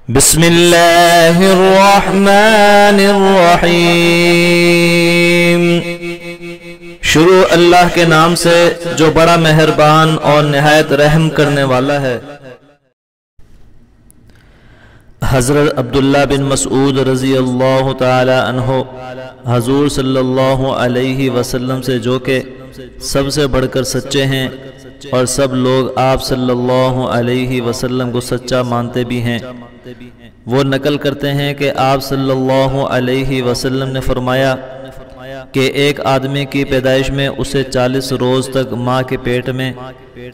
بسم اللہ الرحمن الرحیم۔ شروع اللہ کے نام سے جو بڑا مہربان اور نہایت رحم کرنے والا ہے۔ حضرت عبداللہ بن مسعود رضی اللہ تعالی عنہ حضور صلی اللہ علیہ وسلم سے جو کہ سب سے بڑھ کر سچے ہیں اور سب لوگ آپ صلی اللہ علیہ وسلم کو سچا مانتے بھی ہیں، وہ نقل کرتے ہیں کہ آپ صلی اللہ علیہ وسلم نے فرمایا کہ ایک آدمی کی پیدائش میں اسے 40 روز تک ماں کے پیٹ میں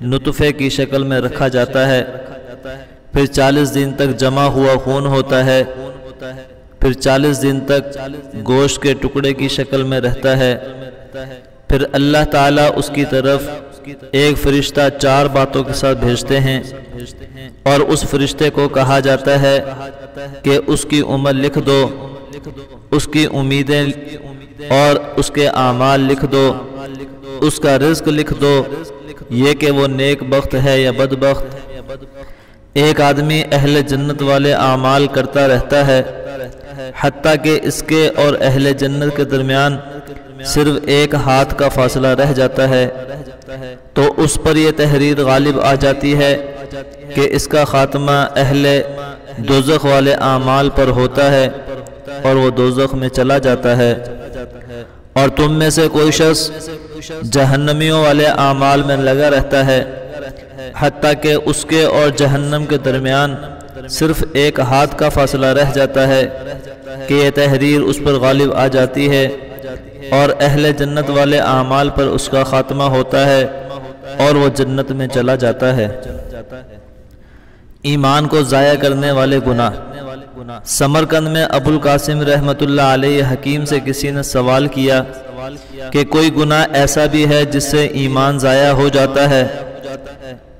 نطفے کی شکل میں رکھا جاتا ہے، پھر 40 دن تک جمع ہوا خون ہوتا ہے، پھر 40 دن تک گوشت کے ٹکڑے کی شکل میں رہتا ہے، پھر اللہ تعالیٰ اس کی طرف ایک فرشتہ 4 باتوں کے ساتھ بھیجتے ہیں اور اس فرشتے کو کہا جاتا ہے کہ اس کی عمر لکھ دو، اس کی امیدیں اور اس کے اعمال لکھ دو، اس کا رزق لکھ دو، یہ کہ وہ نیک بخت ہے یا بدبخت۔ ایک آدمی اہل جنت والے اعمال کرتا رہتا ہے حتیٰ کہ اس کے اور اہل جنت کے درمیان صرف ایک ہاتھ کا فاصلہ رہ جاتا ہے، تو اس پر یہ تحریر غالب آ جاتی ہے کہ اس کا خاتمہ اہل دوزخ والے اعمال پر ہوتا ہے اور وہ دوزخ میں چلا جاتا ہے، اور تم میں سے کوئی شخص جہنمیوں والے اعمال میں لگا رہتا ہے حتیٰ کہ اس کے اور جہنم کے درمیان صرف ایک ہاتھ کا فاصلہ رہ جاتا ہے کہ یہ تحریر اس پر غالب آ جاتی ہے اور اہل جنت والے اعمال پر اس کا خاتمہ ہوتا ہے اور وہ جنت میں چلا جاتا ہے۔ ایمان کو ضائع کرنے والے گناہ۔ سمرقند میں ابو القاسم رحمۃ اللہ علیہ حکیم سے کسی نے سوال کیا کہ کوئی گناہ ایسا بھی ہے جس سے ایمان ضائع ہو جاتا ہے؟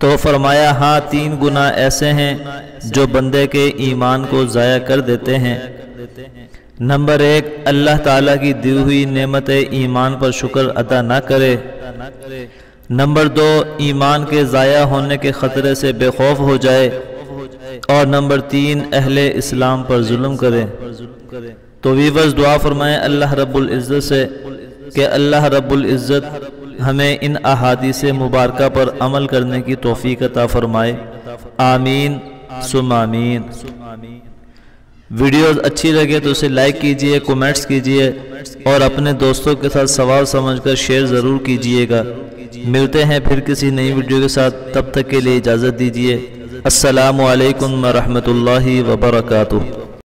تو فرمایا ہاں، 3 گناہ ایسے ہیں جو بندے کے ایمان کو ضائع کر دیتے ہیں۔ نمبر 1، اللہ تعالیٰ کی دی ہوئی نعمت ایمان پر شکر ادا نہ کرے۔ نمبر 2، ایمان کے ضائع ہونے کے خطرے سے بے خوف ہو جائے۔ اور نمبر 3، اہل اسلام پر ظلم کرے۔ تو ویورز دعا فرمائیں اللہ رب العزت سے کہ اللہ رب العزت ہمیں ان احادیث مبارکہ پر عمل کرنے کی توفیق عطا فرمائے، آمین ثم آمین۔ ویڈیوز اچھی لگے تو اسے لائک کیجئے، کومنٹس کیجئے اور اپنے دوستوں کے ساتھ سوال سمجھ کر شیئر ضرور کیجئے گا۔ ملتے ہیں پھر کسی نئی ویڈیو کے ساتھ، تب تک کے لیے اجازت دیجئے۔ السلام علیکم ورحمۃ اللہ وبرکاتہ۔